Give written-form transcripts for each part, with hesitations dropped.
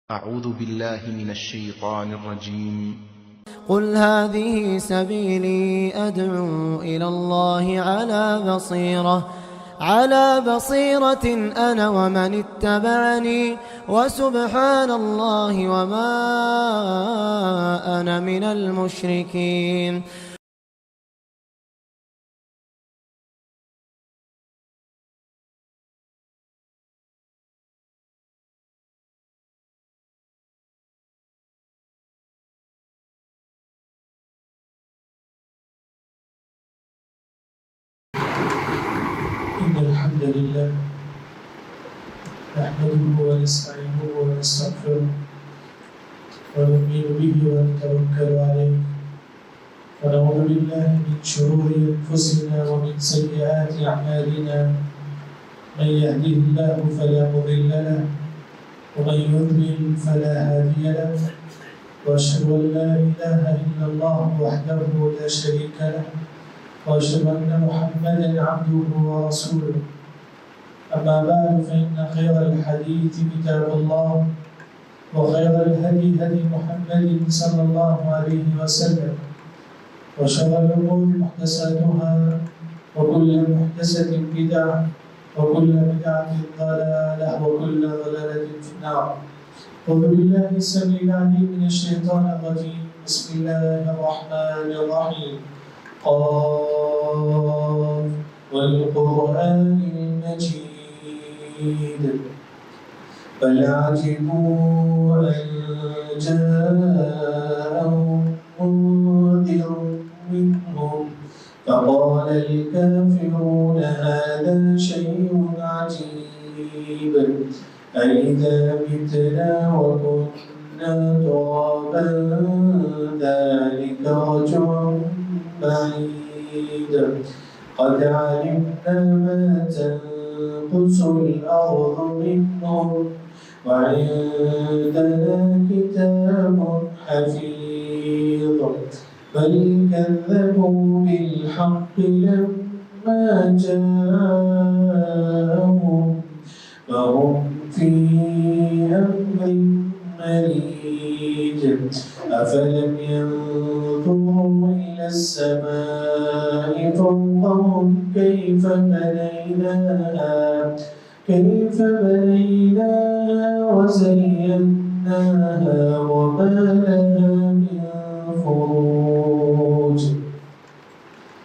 أعوذ بالله من الشيطان الرجيم. قل هذه سبيلي أدعو إلى الله على بصيرة أنا ومن اتبعني وسبحان الله وما أنا من المشركين. إن الحمد لله نحمده ونستعينه ونستغفره ونؤمن به ونتوكل عليه ونعوذ بالله من شرور أنفسنا ومن سيئات أعمالنا. من يهده الله فلا مضل له ومن يضلل فلا هادي له وأشهد أن لا إله إلا الله وحده لا شريك له وأشهد أن محمدًا عبده ورسوله. أما بعد فإن خير الحديث كتاب الله وخير الهدي هدي محمد صلى الله عليه وسلم وشر الأمور محدثاتها وكل محدثة بدعة وكل بدعة ضلالة وكل ضلالة في النار. أعوذ بالله السميع العليم من الشيطان الرجيم. بسم الله الرحمن الرحيم. قاف والقرآن المجيد بل عجبوا أن جاءهم منذر منهم فقال الكافرون هذا شيء عجيب أإذا متنا وكنا ترابا ذلك رجع بعيد قد علمنا ما تنقص الأرض منهم وعندنا كتاب حفيظ بل كذبوا بالحق لما جاءهم فهم في أمر مريج أفلم ينظروا إلى السماء فوقهم كيف بنيناها وزيناها وما لها من فروج.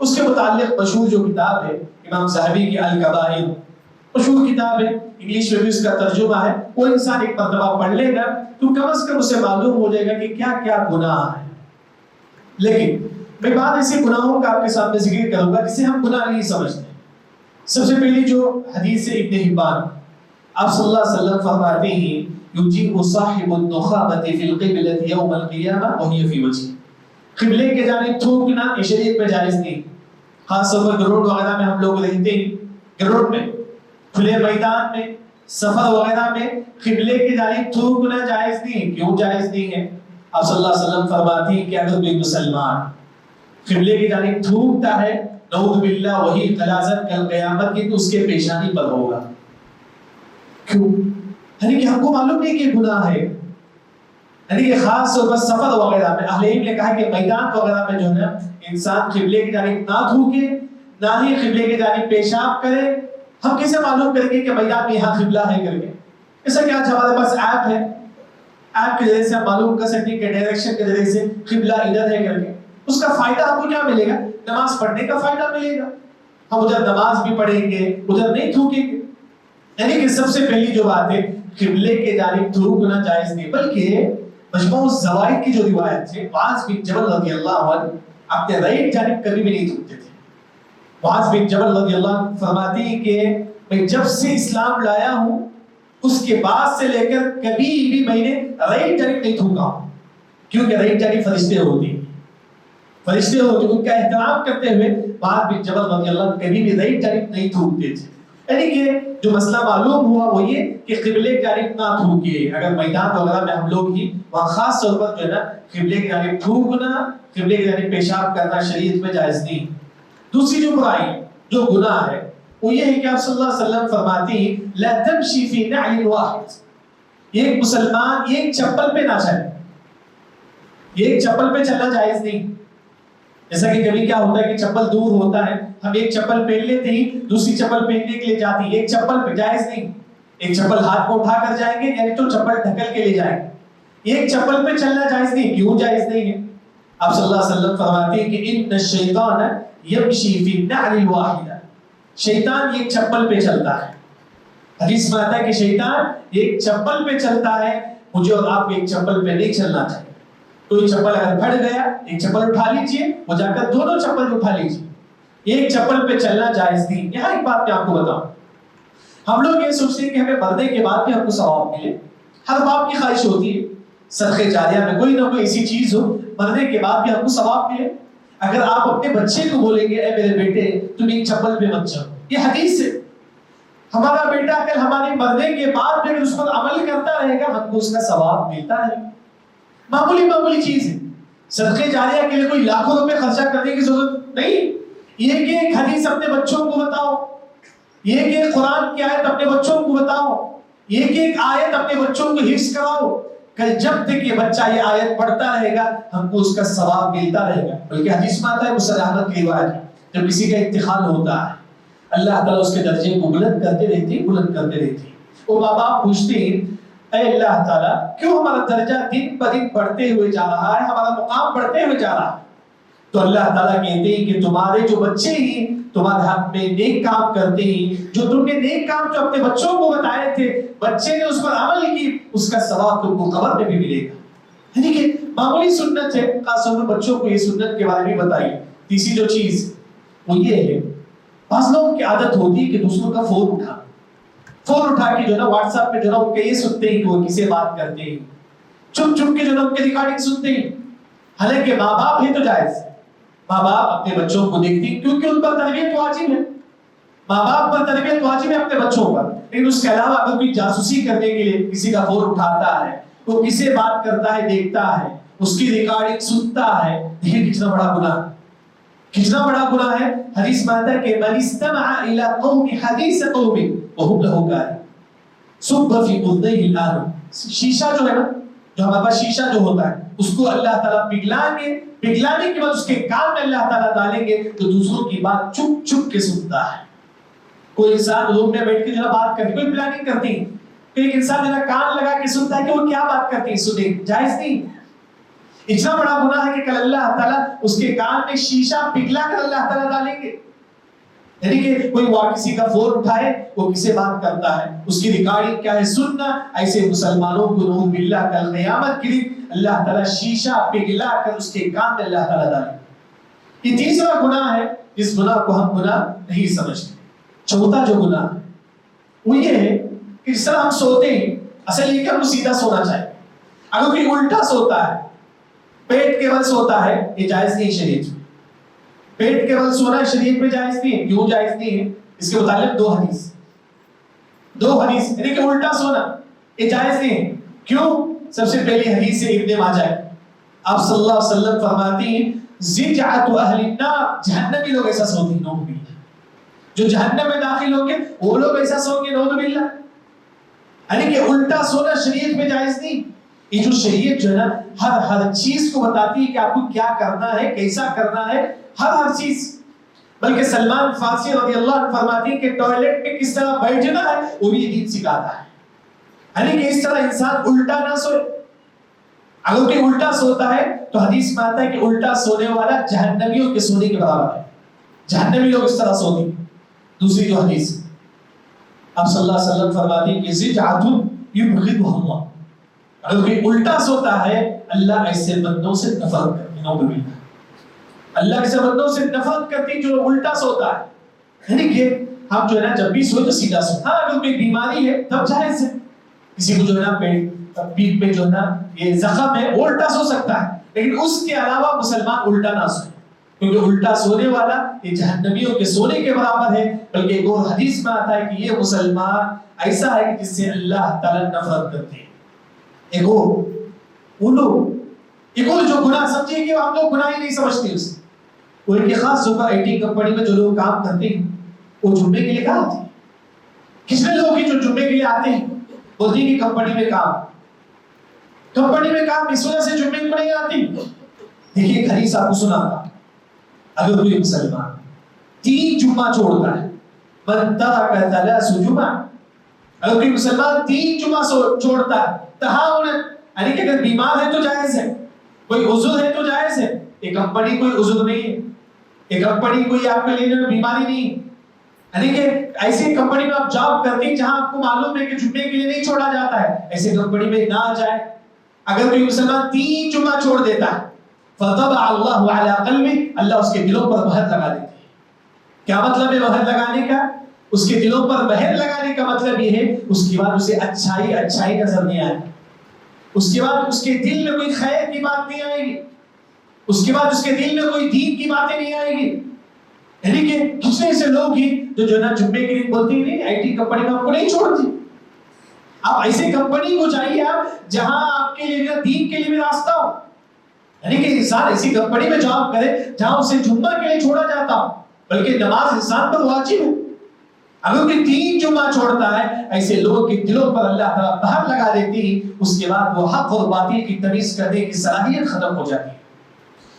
اس کے متعلق مشہور جو کتاب ہے امام ذہبی کی الکبائر، مشہور کتاب ہے، انگلش میں بھی اس کا ترجمہ ہے، وہ انسان ایک مرتبہ پڑھ لے گا تو کم از کم اسے معلوم ہو جائے گا کہ کیا کیا گناہ ہے۔ لیکن میں بعد ایسے گناہوں کا آپ کے سامنے ذکر کروں گا جسے ہم گناہ نہیں سمجھتے۔ سب سے پہلی جو حدیث ہے ابن حبان، آپ صلی اللہ علیہ وسلم فرماتے ہیں یجیء صاحب النخامۃ فی القبلۃ یوم القیامہ وہی فی وجہ، قبلے کے جانب تھوکنا یہ شریعت میں جائز نہیں، خاص طور پر گروڑ وغیرہ میں ہم لوگ رہتے ہیں، گروڑ میں کھلے میدان میں سفر وغیرہ میں قبلے کی جانب تھوکنا جائز نہیں۔ کیوں جائز نہیں ہے؟ آپ صلی اللہ علیہ وسلم فرماتے ہیں کہ اگر کوئی مسلمان قبلے کی جانب تھوکتا ہے نعوذ باللہ وہی غلاظت کل قیامت کی تو اس کے پیشانی پر ہوگا۔ کیوں؟ یعنی کہ ہم کو معلوم نہیں کہ گناہ ہے، یعنی کہ خاص طور پر سفر وغیرہ میں اہل علم نے کہا کہ میدان وغیرہ میں جو ہے نا انسان قبلے کی جانب نہ تھوکے نہ ہی قبلے کی جانب پیشاب کرے۔ ہم کیسے معلوم کریں گے کہ میدان میں یہاں قبلہ ہے کر کے؟ ایسا کہ آج ہمارے پاس ایپ ہے، ایپ کے ذریعے سے ہم معلوم کر سکتے ہیں کہ ڈائریکشن کے ذریعے سے قبلہ ادھر ہے کر کے۔ اس کا فائدہ ہم کو کیا ملے گا؟ نماز پڑھنے کا فائدہ ملے گا، ہم ادھر نماز بھی پڑھیں گے ادھر نہیں تھوکیں گے۔ یعنی کہ سب سے پہلی جو بات ہے قبلے کے جانب تھوکنا جائز نہیں، بلکہ مجموع الزوائد کی جو روایت ہے معاذ بن جبل رضی اللہ عنہ اپنے رائٹ جانب کبھی بھی نہیں تھوکتے تھے۔ معاذ بن جبل رضی اللہ عنہ فرماتے ہیں کہ میں جب سے اسلام لایا ہوں اس کے بعد سے لے کر کبھی بھی میں نے رائٹ جانب نہیں تھوکا ہوں، کیونکہ رائٹ جانب فرشتے ہوتے ہیں، فرشتے ہوتے ان کا احترام کرتے ہوئے معاذ بن جبل رضی اللہ عنہ کبھی بھی رائٹ جانب نہیں تھوکتے تھے۔ یعنی کہ جو مسئلہ معلوم ہوا وہ یہ کہ قبلے کی جانب نہ تھوکیے۔ اگر میدان وغیرہ میں ہم لوگ ہی وہاں خاص طور پر جو ہے نا قبلے کی جانب تھوکنا، قبلے کی جانب پیشاب کرنا شریعت میں جائز نہیں۔ دوسری جو برائی جو گناہ ہے وہ یہ ہے کہ آپ صلی اللہ علیہ وسلم فرماتے ہیں لا تمشی فی نعل واحد، ایک مسلمان ایک چپل پہ نہ چلے، ایک چپل پہ چلنا جائز نہیں۔ جیسا کہ کبھی کیا ہوتا ہے کہ چپل دور ہوتا ہے، ہم ایک چپل پہن لیتے ہی دوسری چپل پہننے کے لیے جاتی ہے، ایک چپل پہ جائز نہیں۔ ایک چپل ہاتھ کو اٹھا کر جائیں گے یعنی تو چپل ڈھکل کے لے جائیں گے، ایک چپل پہ چلنا جائز نہیں۔ کیوں جائز نہیں ہے؟ آپ صلی اللہ علیہ وسلم فرماتے ہیں کہ ان الشیطان یمشی فی النعل الواحدہ، شیطان ایک چپل پہ چلتا ہے۔ حدیث میں آتا ہے کہ شیطان ایک چپل پہ چلتا ہے، مجھے اور آپ کو ایک چپل پہ نہیں چلنا چاہیے۔ کوئی چپل اگر پھٹ گیا ایک چپل اٹھا لیجئے، وہ جا کر دونوں چپل اٹھا لیجئے، ایک چپل پہ چلنا جائز نہیں۔ یہاں ایک بات میں آپ کو بتاؤں، ہم لوگ یہ سوچتے ہیں کہ ہمیں مرنے کے بعد بھی ہم کو ثواب ملے، ہر باپ کی خواہش ہوتی ہے صدقے جاریہ میں کوئی نہ کوئی ایسی چیز ہو مرنے کے بعد بھی ہم کو ثواب ملے۔ اگر آپ اپنے بچے کو بولیں گے اے میرے بیٹے تم ایک چپل پہ مت چلو، یہ حدیث ہے، ہمارا بیٹا اگر ہمارے مرنے کے بعد بھی اگر اس پر عمل کرتا رہے گا ہم کو اس کا ثواب ملتا رہے گا۔ معمولی چیز ہے، صدقے جاریہ کے لیے کوئی لاکھوں روپے خرچہ کرنے کی ضرورت نہیں۔ یہ کہ ایک حدیث اپنے بچوں کو بتاؤ، یہ کہ ایک قرآن کی آیت اپنے بچوں کو بتاؤ، یہ کہ ایک آیت اپنے بچوں کو حفظ کراؤ، کہ جب تک یہ بچہ یہ آیت پڑھتا رہے گا ہم کو اس کا ثواب ملتا رہے گا۔ بلکہ حدیث میں آتا ہے مسند احمد کی روایت ہے، جب کسی کا انتقال ہوتا ہے اللہ تعالیٰ اس کے درجے کو بلند کرتے رہتے ہیں۔ وہ ماں باپ پوچھتے ہیں اے اللہ تعالیٰ کیوں ہمارا درجہ دن بدن بڑھتے ہوئے جا رہا ہے، ہمارا مقام بڑھتے ہوئے جا رہا ہے؟ تو اللہ تعالیٰ کہتے ہیں کہ تمہارے جو بچے ہیں تمہارے حق میں نیک کام کرتے ہیں، جو تم نے نیک کام جو اپنے بچوں کو بتائے تھے بچے نے اس پر عمل کی، اس کا ثواب تم کو قبر میں بھی ملے گا۔ یعنی کہ معمولی سنت ہے، خاص طور پر بچوں کو یہ سنت کے بارے میں بتائیے۔ تیسری جو چیز وہ یہ ہے، بعض لوگوں کی عادت ہوتی ہے کہ دوسروں کا فون اٹھا کے جو ہے نا واٹس ایپ پہ جو ہے نا ان کے یہ سنتے ہیں کہ وہ کسے بات کرتے ہیں، چھپ کے جو ہے نا ان کے ریکارڈنگ سنتے ہیں۔ حالانکہ ماں باپ ہی تو جائز، ماں باپ اپنے بچوں کو دیکھتے ہیں کیونکہ ان پر تربیت واجب ہے، ماں باپ پر تربیت واجب ہے اپنے بچوں پر۔ لیکن اس کے علاوہ اگر کوئی جاسوسی کرنے کے لیے کسی کا فون اٹھاتا ہے، وہ کسے بات کرتا ہے دیکھتا ہے، اس کی ریکارڈنگ سنتا ہے، یہ کتنا بڑا گناہ ہے۔ حدیث میں آتا ہے کہ من استمع الى قوم حدیث قوم وهم له كارهون صب في اذنيه الان، شیشہ جو ہے نا جو ہمارے پاس شیشہ جو ہوتا ہے اس کو اللہ تعالیٰ پگھلانے کے بعد اس کے کان میں اللہ تعالیٰ ڈالیں گے تو دوسروں کی بات چپ کے سنتا ہے۔ کوئی انسان روم میں بیٹھ کے جو بات کرتی، کوئی پلاننگ کرتی، ایک انسان جو کان لگا کے سنتا ہے کہ وہ کیا بات کرتی ہے، سنے، جائز نہیں۔ اتنا بڑا گناہ ہے کہ کل اللہ تعالیٰ اس کے کان میں شیشہ پگھلا کر اللہ تعالیٰ ڈالیں گے. یعنی کہ کوئی کسی کا فون اٹھائے وہ کسے بات کرتا ہے, اس کی ریکارڈنگ کیا ہے سننا. ایسے مسلمانوں کو نعوذ باللہ کل قیامت کے دن اللہ تعالیٰ شیشہ پگھلا کر اس کے کان میں اللہ تعالیٰ ڈالیں گے. یہ تیسرا گناہ ہے جس گناہ کو ہم گناہ نہیں سمجھتے. چوتھا جو گناہ ہے وہ یہ ہے کہ جس طرح ہم سوتے ہیں, اصل یہ کہ ہم سیدھا سونا چاہیے. اگر کوئی الٹا سوتا ہے, پیٹ کے بل سوتا ہے, یہ جائز نہیں شریعت میں. پیٹ کے بل سونا شریعت میں جائز نہیں ہے. کیوں جائز نہیں ہے؟ اس کے متعلق دو حدیث یعنی کہ الٹا سونا یہ جائز نہیں ہے. کیوں؟ سب سے پہلی حدیث سے ابن ماجہ ہے. آپ صلی اللہ علیہ وسلم فرماتی ہیں زجعت اہل النار, جہنمی لوگ ایسا سوتے ہیں, نعوذ باللہ. جو جہنم میں داخل ہوں گے وہ لوگ ایسا سو گے, نعوذ باللہ. یعنی کہ الٹا سونا شریعت میں جائز نہیں. یہ جو شریعت جو ہے نا ہر چیز کو بتاتی ہے کہ آپ کو کیا کرنا ہے, کیسا کرنا ہے, ہر چیز. بلکہ سلمان فارسی رضی اللہ عنہ فرماتی ہیں کہ ٹوائلٹ میں کس طرح بیٹھنا ہے وہ بھی یہ دین سکھاتا ہے. یعنی کہ اس طرح انسان الٹا نہ سوئے. اگر کوئی الٹا سوتا ہے تو حدیث میں آتا ہے کہ الٹا سونے والا جہنمیوں کے سونے کے برابر ہے. جہنمی لوگ اس طرح سوتے ہیں. دوسری جو حدیث آپ صلی اللہ علیہ وسلم فرماتے ہیں کہ زجعۃ یبغضها اللہ, اگر کوئی الٹا سوتا ہے اللہ ایسے بندوں سے نفرت کرتے ہیں. اللہ ایسے بندوں سے نفرت کرتے ہیں جو الٹا سوتا ہے. یعنی کہ ہم جو ہے نا جب بھی سوئے تو سیدھا سو. ہاں اگر کوئی بیماری ہے تب جائز ہے. کسی کو جو ہے نا پیٹ پہ جو ہے نا یہ زخم ہے وہ الٹا سو سکتا ہے, لیکن اس کے علاوہ مسلمان الٹا نہ سوئے, کیونکہ الٹا سونے والا یہ جہنمیوں کے سونے کے برابر ہے. بلکہ ایک اور حدیث میں آتا ہے کہ یہ مسلمان ایسا ہے کہ جس سے اللہ تعالیٰ نفرت کرتے ہیں. ایک اور جو گناہ سمجھے کہ ہم لوگ گناہ ہی نہیں سمجھتے اسے. وہ ایک خاص سپر آئی ٹی کمپنی میں جو لوگ کام کرتے ہیں وہ جمعے کے لیے کہاں آتے ہیں؟ کتنے لوگ ہیں جو جمعے کے لیے آتے ہیں بولتے ہیں کہ کمپنی میں کام اس وجہ سے جمعے کو نہیں آتی. دیکھیے ایک حدیث آپ کو سنا تھا, اگر کوئی مسلمان 3 جمعہ چھوڑتا ہے, من ترک 3 جمعہ, اگر کوئی مسلمان 3 جمعہ چھوڑتا ہے تہاون, یعنی کہ اگر بیمار ہے تو جائز ہے, کوئی عذر ہے تو جائز ہے. یہ کمپنی کوئی عذر نہیں ہے, یہ کمپنی کوئی آپ کے لیے بیماری نہیں ہے. یعنی کہ ایسی کمپنی میں آپ جاب کرتے ہیں جہاں آپ کو معلوم ہے کہ جمعے کے لیے نہیں چھوڑا جاتا ہے, ایسے کمپنی میں نہ جائے. اگر کوئی مسلمان 3 جمعہ چھوڑ دیتا ہے فطبع اللہ علی قلبہ, اللہ اس کے دلوں پر مہر لگا دیتے ہیں. کیا مطلب ہے مہر لگانے کا؟ اس کے دلوں پر مہر لگانے کا مطلب یہ ہے اس کے بعد اسے اچھائی نظر نہیں آئے گی, اس کے بعد اس کے دل میں کوئی خیر کی بات نہیں آئے گی, اس کے بعد اس کے دل میں کوئی دین کی باتیں نہیں آئے گی. یعنی کہ کتنے سے لوگ ہی جو نا جمعے کے دن بولتے ہیں نہیں آئی ٹی کمپنی میں آپ کو نہیں چھوڑتی. آپ ایسے کمپنی کو چاہیے آپ جہاں آپ کے لیے دین کے لیے بھی راستہ ہو. یعنی کہ انسان ایسی کمپنی میں جاب کرے جہاں اسے جمعہ کے لیے چھوڑا جاتا ہو, بلکہ نماز انسان پر واجب ہے. اگر کوئی 3 جمعہ چھوڑتا ہے ایسے لوگوں کے دلوں پر اللہ تعالیٰ پہر لگا دیتی ہے. اس کے بعد وہ حق اور باطل کی تمیز کرنے کی صلاحیت ختم ہو جاتی ہے.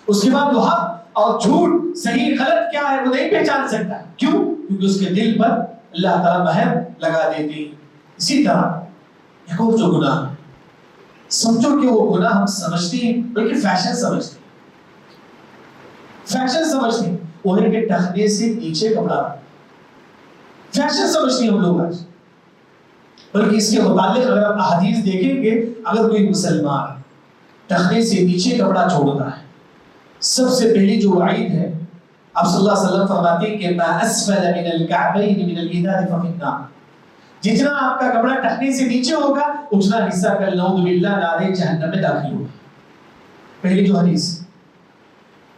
اس کے بعد وہ حق اور جھوٹ صحیح غلط کیا ہے وہ نہیں پہچان سکتا. کیوں؟ کیونکہ اس کے دل پر اللہ تعالیٰ مہر لگا دیتی ہے. اسی طرح ایک اور جو گناہ ہے, سمجھو کہ وہ گناہ ہم سمجھتے ہیں بلکہ فیشن سمجھتے ہیں, وہ ہے کہ ٹخنے سے نیچے کپڑا. فیشن سمجھتے ہیں ہم لوگ آج. بلکہ اس کے متعلق اگر آپ احادیث دیکھیں گے, اگر کوئی مسلمان ٹخنے سے نیچے کپڑا چھوڑتا ہے, سب سے پہلی جو وعید ہے آپ صلی اللہ علیہ وسلم فرماتے ہیں کہ ما اسفل من الكعبین من الازار ففی النار, جتنا آپ کا کپڑا ٹخنے سے نیچے ہوگا اتنا حصہ کا نعوذ باللہ نار جہنم میں داخل ہوگا. پہلی جو حدیث,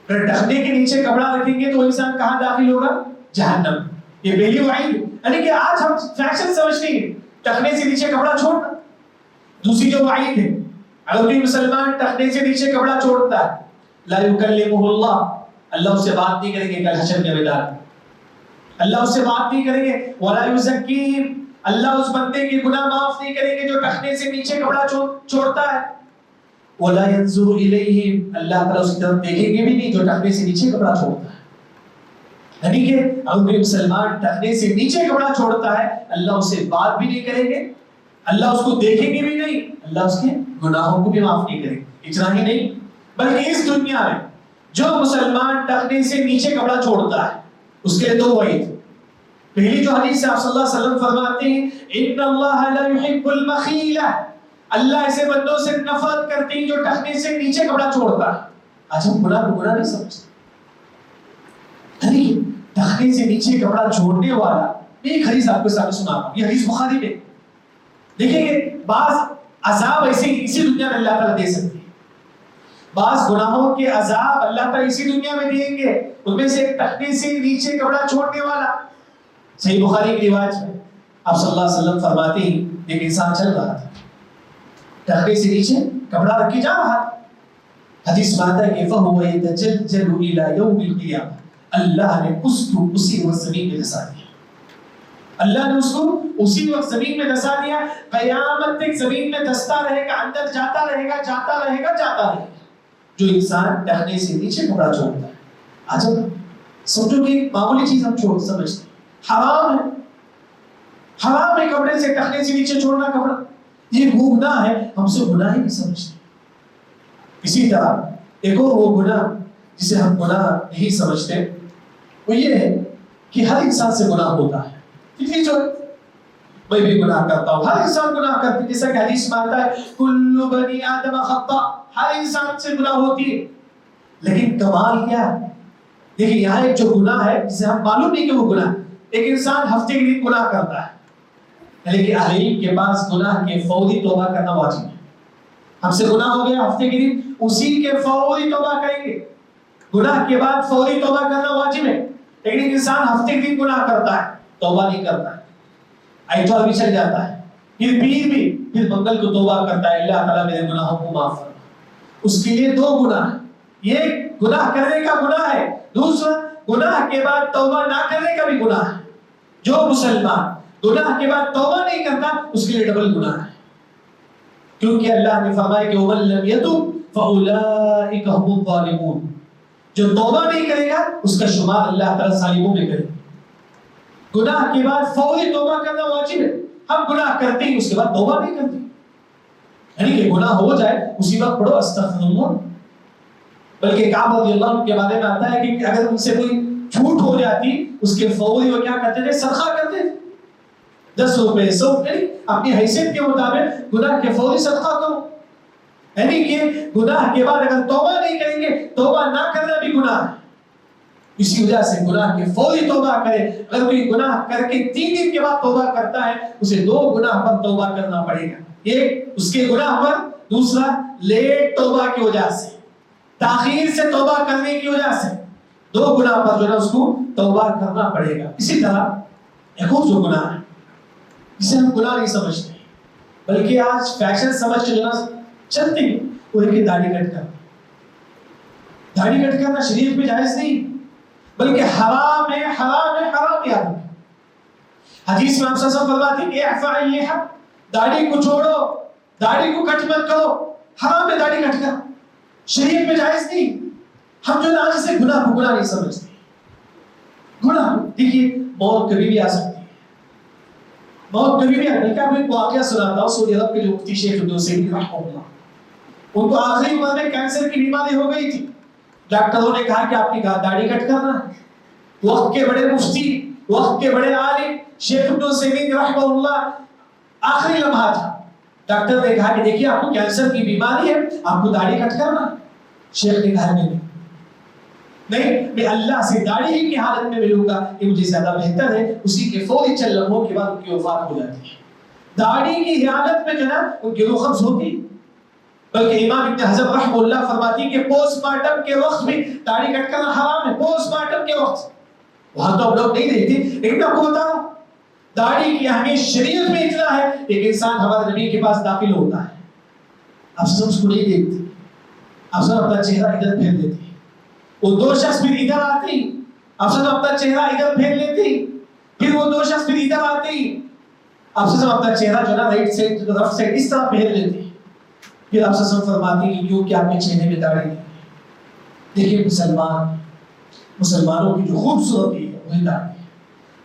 اگر ٹخنے کے نیچے کپڑا رکھیں گے تو انسان کہاں داخل ہوگا؟ جہنم. یہ پہلی وعید. یعنی کہ آج ہم فیشن سمجھتے ہیں ٹخنے سے نیچے کپڑا چھوڑنا. دوسری جو وعید ہے, اگر کوئی مسلمان ٹخنے سے نیچے کپڑا چھوڑتا ہے لا یکلمہ اللہ, اللہ اس سے بات نہیں کریں گے کل حشر کے میدان میں, اللہ اس سے بات نہیں کریں گے. ولا یزکیہ, اللہ اس بندے کے گناہ معاف نہیں کریں گے جو ٹخنے سے نیچے کپڑا چھوڑتا ہے. ولا ينظر الیہ, اللہ تعالیٰ اس کی طرف دیکھیں گے بھی نہیں جو ٹخنے سے نیچے کپڑا چھوڑتا ہے. یعنی کہ اگر کوئی مسلمان ٹخنے سے نیچے کپڑا چھوڑتا ہے اللہ اسے بات بھی نہیں کریں گے, اللہ اس کو دیکھیں گے بھی نہیں, اللہ اس کے گناہوں کو بھی معاف نہیں کریں گے. اتنا ہی نہیں بلکہ اس دنیا میں جو مسلمان ٹخنے سے نیچے کپڑا چھوڑتا ہے اس کے لیے دو وعید. پہلی جو حدیث سے آپ صلی اللہ علیہ وسلم فرماتے ہیں ان اللہ لا يحب المخیلہ، اللہ ایسے بندوں سے نفرت کرتے ہیں جو ٹخنے سے نیچے کپڑا چھوڑتا ہے. آج ہم گناہ کو گناہ نہیں سمجھتے. ٹخنے سے نیچے کپڑا چھوڑنے والا، میں ایک حدیث آپ کے سامنے سناتا ہوں، یہ حدیث بخاری میں. دیکھیں کہ بعض عذاب ایسے اسی دنیا میں اللہ تعالیٰ دے سکتے ہیں. بعض گناہوں کے عذاب اللہ تعالیٰ اسی دنیا میں دیں گے. ان میں سے ایک ٹخنے سے نیچے کپڑا چھوڑنے والا. صحیح بخاری کی روایت میں آپ صلی اللہ علیہ وسلم فرماتے ہیں ایک انسان چل رہا تھا، ٹخنے سے نیچے کپڑا رکھ کے جا رہا تھا. حدیث میں آتا ہے کہ فَهُوَ يَتَجَلْجَلُ إِلَى يَوْمِ الْقِيَامَةِ، اللہ نے اس کو اسی وقت زمین میں دھسا دیا. اللہ نے اس کو اسی وقت زمین میں دھسا دیا. قیامت تک زمین میں دھستا رہے گا، اندر جاتا رہے گا، جاتا رہے گا، جاتا رہے گا. جو انسان ٹخنے سے نیچے کپڑا چھوڑتا ہے. آج ہم سمجھو کہ ایک معمولی چیز ہم سمجھتے ہیں، حرام ہے، حرام ہے کپڑے سے ٹخنے سے نیچے چھوڑنا کپڑا، یہ گناہ ہے. ہم سے گناہ ہی نہیں سمجھتے. اسی طرح ایک اور وہ گناہ جسے ہم گناہ نہیں سمجھتے وہ یہ ہے کہ ہر انسان سے گناہ ہوتا ہے. جو میں بھی گناہ کرتا ہوں، ہر انسان گناہ کرتا ہے. جیسا کہ حدیث میں آتا ہے کل بنی آدم خطا، ہر انسان سے گناہ ہوتی ہے. لیکن کمال کیا ہے؟ دیکھیں یہاں ایک جو گناہ ہے جسے ہم معلوم نہیں کہ وہ گناہ، ایک انسان ہفتے کے دن گناہ کرتا ہے، لیکن اہل علم کے پاس گناہ کے فوری توبہ کرنا واجب ہے. ہم سے گناہ ہو گیا ہفتے کے دن، اسی کے فوری توبہ کریں گے. گناہ کے بعد فوری توبہ کرنا واجب ہے. لیکن ایک انسان ہفتے کے دن گناہ کرتا ہے، توبہ نہیں کرتا ہے، اتوار بھی چل جاتا ہے، پھر پیر بھی، پھر منگل کو توبہ کرتا ہے اللہ تعالیٰ میرے گناہوں کو معاف فرما. اس کے لیے دو گناہ، یہ گناہ کرنے کا گناہ ہے، دوسرا گناہ کے بعد توبہ نہ کرنے کا بھی گناہ ہے. جو مسلمان گناہ کے بعد توبہ نہیں کرتا اس کے لیے ڈبل گناہ ہے. کیونکہ اللہ نے فرمایا کہ وَمَن لَّمْ يَتُبْ فَأُولَٰئِكَ هُمُ الظَّالِمُونَ، جو توبہ نہیں کرے گا اس کا شمار اللہ تعالیٰ ظالموں میں کرے. گناہ کے بعد فوری توبہ کرنا واجب ہے. ہم گناہ کرتے ہیں اس کے بعد توبہ نہیں کرتے، یعنی کہ گناہ ہو جائے اسی وقت پڑھو استغفر اللہ. بلکہ کعب رضی اللہ عنہ کے بارے میں آتا ہے کہ اگر ان سے کوئی جھوٹ ہو جاتی اس کے فوری وہ کیا کرتے تھے؟ صدقہ کرتے تھے. 10 روپے 100 یعنی اپنی حیثیت کے مطابق گناہ کے فوری صدقہ کرو. یعنی کہ گناہ کے بعد اگر توبہ نہیں کریں گے، توبہ نہ کرنا بھی گناہ ہے. اسی وجہ سے گناہ کے فوری توبہ کرے. اگر کوئی گناہ کر کے 3 دن کے بعد توبہ کرتا ہے اسے 2 گناہ پر توبہ کرنا پڑے گا. ایک اس کے گناہ پر، دوسرا لیٹ توبہ کی وجہ سے، تاخیر سے توبہ کرنے کی وجہ سے 2 گناہ پر جو ہے اس کو توبہ کرنا پڑے گا. اسی طرح ایک اور جو گناہ ہے جسے ہم گناہ نہیں سمجھتے بلکہ آج فیشن سمجھ کے جو نا چلتے ہیں، وہ ہے کہ داڑھی کٹ کرنا. داڑھی کٹ کرنا شریعت میں جائز نہیں بلکہ حرام ہے، حرام ہے، حرام یاد ہے. حدیث میں ہم سب فرماتے ہیں کہ اعفاء اللحیہ، داڑھی کو چھوڑو، داڑھی کو کٹ مت کرو. حرام ہے داڑھی کٹ کرنا، شریعت میں جائز نہیں. ہم جو آج سے گناہ کو گناہ نہیں سمجھتے. گناہ دیکھیے موت کبھی بھی آ سکتی ہے، موت کبھی بھی آ سکتی ہے. آپ کو ایک واقعہ سناتا ہوں. سعودی عرب کے جو مفتی شیخ ابن عثیمین رحمہ اللہ، ان کو آخری عمر میں کینسر کی بیماری ہو گئی تھی. ڈاکٹروں نے کہا کہ آپ کی داڑھی کٹ کرنا ہے. وقت کے بڑے مفتی، وقت کے بڑے عالم شیخ ابن عثیمین رحمہ اللہ، آخری لمحہ تھا. ڈاکٹر نے کہا کہ دیکھیے آپ کو کینسر کی بیماری ہے، آپ کو داڑھی کٹ کرنا ہے. شیخ نے کہا نہیں، میں اللہ سے داڑھی ہی کی حالت میں ملوں گا، یہ مجھے زیادہ بہتر ہے. اسی کے فوری چند لمحوں کے بعد ان کی وفات ہو جاتی ہے. داڑھی کی حالت میں جو ہے ان کی روح قبض ہوتی. بلکہ امام ابن حزم رحمہ اللہ فرماتی کہ پوسٹ مارٹم کے وقت بھی داڑھی کٹ کرنا حرام ہے. پوسٹ مارٹم کے وقت وہاں تو ہم لوگ نہیں دیکھتے، لیکن آپ کو بتاؤں داڑھی کی اہمیت شریعت میں اتنا ہے. ایک انسان ہمارے نبی کے پاس داخل ہوتا ہے، آپ سب اس کو نہیں دیکھتے، آپ سب اپنا چہرہ ادھر پھیر لیتے. وہ 2 شخص پھر ادھر آتے ہیں، آپ سب اپنا چہرہ ادھر پھیر لیتے. پھر وہ 2 شخص پھر ادھر آتے ہیں، آپ سب اپنا چہرہ جو نا رائٹ سائڈ لیفٹ سائڈ اس طرح پھیر لیتے. پھر آپ سب فرماتے ہیں کہ کیوں کہ آپ کے چہرے میں داڑھی نہیں. دیکھیے مسلمانوں کی جو خوبصورتی ہے وہی داڑھی ہے.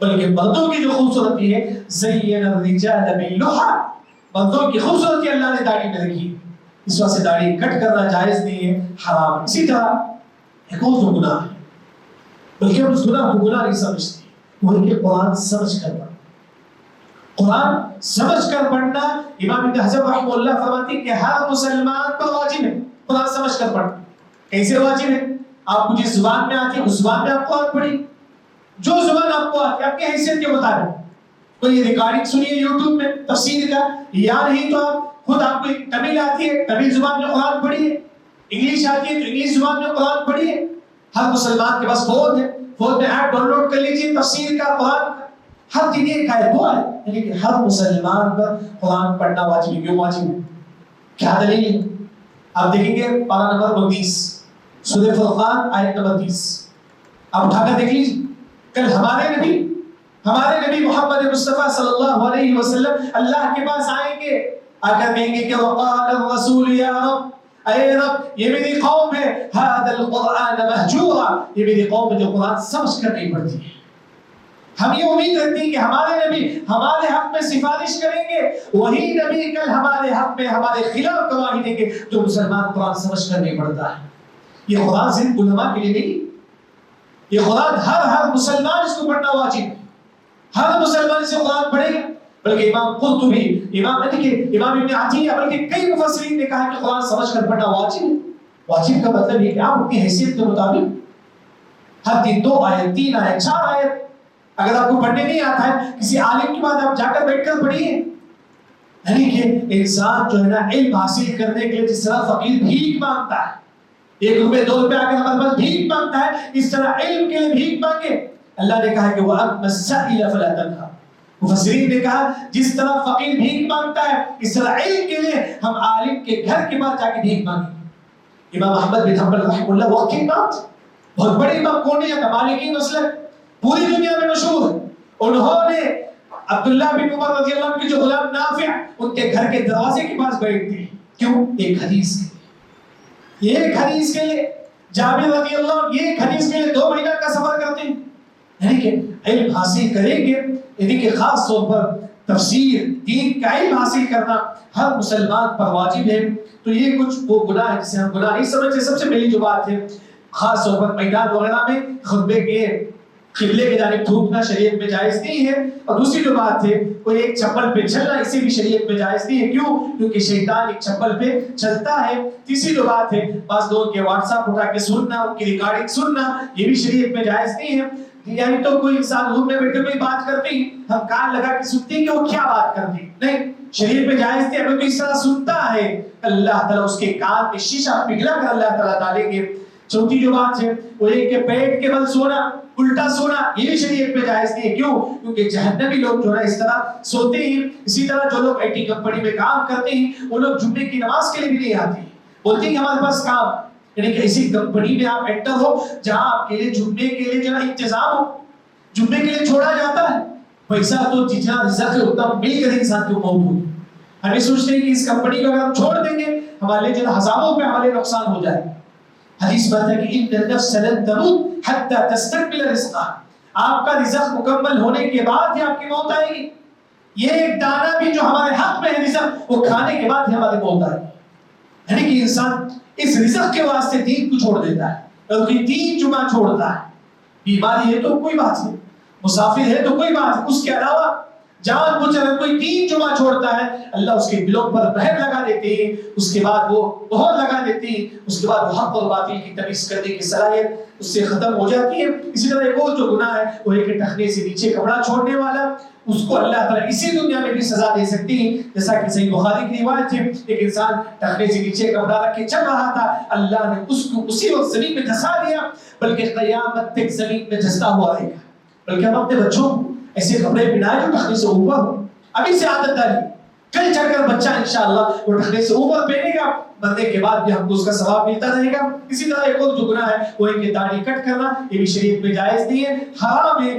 بلکہ مردوں کی جو خوبصورتی ہے زین الرجال باللحى، مردوں کی خوبصورتی اللہ نے داڑھی میں رکھی. اس وجہ سے داڑھی کٹ کرنا جائز نہیں ہے، حرام۔ اسی طرح ایک اور جو گناہ ہے، بلکہ ہم اس گناہ کو گناہ نہیں سمجھتے، وہ ہے کہ قرآن سمجھ کر پڑھنا۔ قرآن سمجھ کر پڑھنا، امام ابن حزم رحمہ اللہ فرماتے ہیں کہ ہر مسلمان پر واجب ہے قرآن سمجھ کر پڑھنا۔ کیسے واجب ہے؟ آپ کو جس زبان میں آتی ہے اس زبان میں آپ قرآن پڑھیں، جو زبان آپ کو آتی ہے آپ کی حیثیت کے مطابق۔ کوئی ریکارڈنگ سنیے یوٹیوب میں تفسیر کا، یا نہیں تو آپ خود، آپ کو تمل آتی ہے تمل زبان میں قرآن پڑھیے، انگلش آتی ہے تو انگلش زبان میں قرآن پڑھیے۔ ہر مسلمان کے پاس فون ہے، فون میں ایپ ڈاؤن لوڈ کر لیجیے تفسیر کا، قرآن کا، ہر دن ایک آیت دو آیت، یعنی کہ ہر مسلمان پر قرآن پڑھنا واجب ہے۔ کیوں واجب ہے؟ کیا دلیل ہے؟ آپ دیکھیں گے پارہ نمبر 29 سورہ فرقان آیت نمبر 30، آپ اٹھا کر دیکھ لیجیے۔ کل ہمارے نبی محمد مصطفیٰ صلی اللہ علیہ وسلم اللہ کے پاس آئیں گے، آ کر کہیں گے کہ وقال الرسول یا رب، اے رب یہ میری قوم ہے، هذا القرآن مہجورا، یہ میری قوم ہے جو قرآن سمجھ کر نہیں پڑھتی ہے۔ ہم یہ امید رکھتے ہیں کہ ہمارے نبی ہمارے حق میں سفارش کریں گے، وہی نبی کل ہمارے حق میں ہمارے خلاف گواہی دیں گے جو مسلمان قرآن سمجھ کر نہیں پڑھتا ہے۔ یہ قرآن صرف علماء کے لیے نہیں، یہ قرآن ہر مسلمان اس کو پڑھنا واجب ہے، ہر مسلمان اسے قرآن پڑھے گا۔ بلکہ امام قرطبی، امام ابن عطیہ، بلکہ کئی مفسرین نے کہا کہ قرآن سمجھ کر پڑھنا واجب ہے۔ واجب کا مطلب یہ کہ آپ اپنی حیثیت کے مطابق ہر دن 2 آیت 3 آیت 4 آیت، اگر آپ کو پڑھنے نہیں آتا ہے کسی عالم کے بعد آپ جا کر بیٹھ کر پڑھیے۔ یعنی کہ انسان جو ہے نا علم حاصل کرنے کے لیے جس طرح فقیر بھیک مانگتا ہے، 1 روپے 2 روپے آ کے ہمارے پاس بھیک مانگتا ہے، اس طرح علم کے لیے بھیک مانگے۔ اللہ نے کہا کہ وَأَمَّا السَّائِلَ فَلَا تَنْهَرْ، مفسرین نے کہا جس طرح فقیر بھیک مانگتا ہے اس طرح علم کے لیے ہم عالم کے گھر کے بعد جا کے بھیک مانگیں۔ امام احمد بن حنبل رحمہ اللہ وقت کی بات، بہت بڑے امام کونیہ کا مالکی مسلک، پوری دنیا میں مشہور ہے۔ انہوں نے عبداللہ بن عمر رضی اللہ عنہ کے جو غلام نافع ان کے گھر کے دروازے کے پاس بیٹھتے ہیں، کیوں؟ ایک حدیث کے لیے، ایک حدیث کے لیے۔ جابر رضی اللہ عنہ ایک حدیث کے لیے 2 مہینہ کا سفر کرتے ہیں۔ یعنی کہ علم حاصل کریں گے، یعنی کہ خاص طور پر تفسیر دین کا علم حاصل کرنا ہر مسلمان پر واجب ہے۔ تو یہ کچھ وہ گناہ ہے جسے ہم گناہ نہیں سمجھتے۔ سب سے پہلی جو بات ہے، خاص طور پر میدان وغیرہ میں خطبے کے قبلے کی جانب تھوکنا شریعت میں جائز نہیں ہے۔ اور دوسری جو بات ہے وہ ایک چپل پہ چلنا، اسے بھی شریعت میں جائز نہیں ہے۔ کیوں؟ کیونکہ شیطان ایک چپل پہ چلتا ہے۔ تیسری جو بات ہے، بعض لوگوں کے واٹس ایپ اٹھا کے سننا، ان کی ریکارڈنگ سننا، یہ بھی شریعت میں جائز نہیں ہے۔ یعنی تو کوئی انسان روم میں بیٹھے کوئی بات کرتی، ہم کان لگا کے سنتے ہیں کہ وہ کیا بات کرتی، نہیں، شریعت میں جائز نہیں ہے۔ اگر کوئی اس طرح سنتا ہے اللہ تعالیٰ اس کے کان میں شیشہ پگھلا کر اللہ تعالیٰ ڈالیں گے۔ چوتھی جو بات ہے وہ یہ کہ پیٹ کے بل سونا، الٹا سونا، یہ بھی شریعت میں جائز نہیں ہے۔ کیوں؟ کیونکہ جہنمی لوگ جو ہے اس طرح سوتے ہیں۔ اسی طرح جو لوگ IT کمپنی میں کام کرتے ہیں وہ لوگ جمعے کی نماز کے لیے بھی نہیں آتے، بولتے ہیں ہمارے پاس کام، یعنی کہ ایسی کمپنی میں آپ انٹر ہو جہاں آپ کے لیے جمعے کے لیے جو ہے انتظام ہو، جمعے کے لیے چھوڑا جاتا ہے، پیسہ تو جتنا رزق ہے اتنا مل کر انسان کو موجود ہے۔ ہمیں سوچتے ہیں کہ اس کمپنی کو اگر ہم چھوڑ دیں گے ہمارے جو ہزاروں پہ ہمارے نقصان ہو جائے۔ حدیث بات ہے کہ ان النفس لن تموت حتى تستكمل رزقها، آپ کا رزق مکمل ہونے کے بعد ہی آپ کی موت آئے گی۔ یہ ایک دانہ بھی جو ہمارے حق میں ہے رزق، وہ کھانے کے بعد ہی ہماری موت آئے گی۔ یعنی کہ انسان اس رزق کے واسطے دین کو چھوڑ دیتا ہے، اور کوئی 3 جمعہ چھوڑتا ہے، بیماری ہے تو کوئی بات نہیں، مسافر ہے تو کوئی بات ہے، اس کے علاوہ جان بوجھ کر کوئی 3 جمعہ چھوڑتا ہے اللہ اس کے دلوں پر مہر لگا دیتے ہیں، اس کے بعد وہ مہر لگا دیتے ہیں، اس کے بعد وہ حق اور باطل کی تمیز کرنے کی صلاحیت اس سے ختم ہو جاتی ہے۔ اسی طرح ایک اور جو گناہ ہے وہ ہے کہ ٹخنے سے نیچے کپڑا چھوڑنے والا، اس کو اللہ تعالیٰ اسی دنیا میں بھی سزا دے سکتی ہے۔ جیسا کہ صحیح بخاری کی روایت ہے، ایک انسان ٹخنے سے نیچے کپڑا رکھ کے چل رہا تھا، اللہ نے اس کو اسی وقت زمین میں دھسا دیا، بلکہ قیامت تک زمین میں دھستا ہوا رہے گا۔ بلکہ ہم اپنے بچوں کو ایسے کپڑے پہنائیں جو ٹخنے سے اوپر ہو، ابھی سے عادت ڈالی، کل چل کر بچہ انشاءاللہ وہ ٹخنے سے اوپر پہنے گا، مرنے کے بعد بھی ہم کو اس کا ثواب ملتا رہے گا۔ اسی طرح ایک اور جو گناہ ہے وہ ہے کہ داڑھی کٹ کرنا، یہ بھی شریعت میں جائز نہیں ہے، حرام ہے۔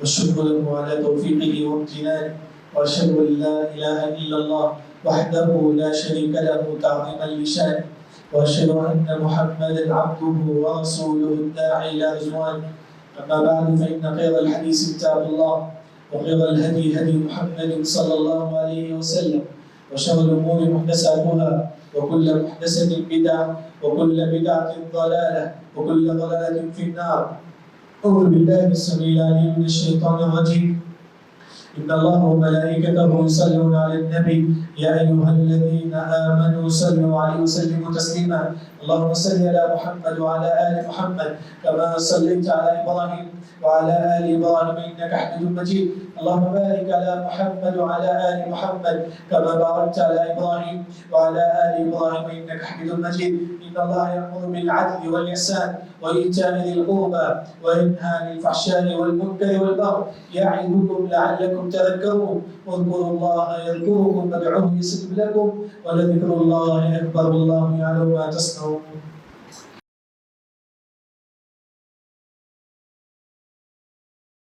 والشكر له على توفيقه وامتنانه واشهد ان لا اله الا الله وحده لا شريك له تعظيما لشانه واشهد ان محمدا عبده ورسوله الداعي الى رضوانه. اما بعد فان خير الحديث كتاب الله وخير الهدي هدي محمد صلى الله عليه وسلم وشر الامور محدثاتها وكل محدثه بدعه وكل بدعه ضلاله وكل ضلاله في النار. أعوذ بالله السميع العليم من الشيطان الرجيم. إن الله وملائكته يصلون على النبي يا أيها الذين آمنوا صلوا عليه وسلموا تسليما. اللهم صل على محمد وعلى آل محمد كما صليت على إبراهيم وعلى آل إبراهيم إنك حميد مجيد. اللهم بارك على محمد وعلى آل محمد كما باركت على إبراهيم وعلى آل إبراهيم إنك حميد مجيد. إن الله يأمر بالعدل والإحسان وإيتاء ذي القربى وينهى عن الفحشاء والمنكر والبغي يعظكم لعلكم تذكرون. واذكروا الله يذكركم وادعوه يستجب لكم ولذكر الله أكبر. الله يعلم ما تصنعون.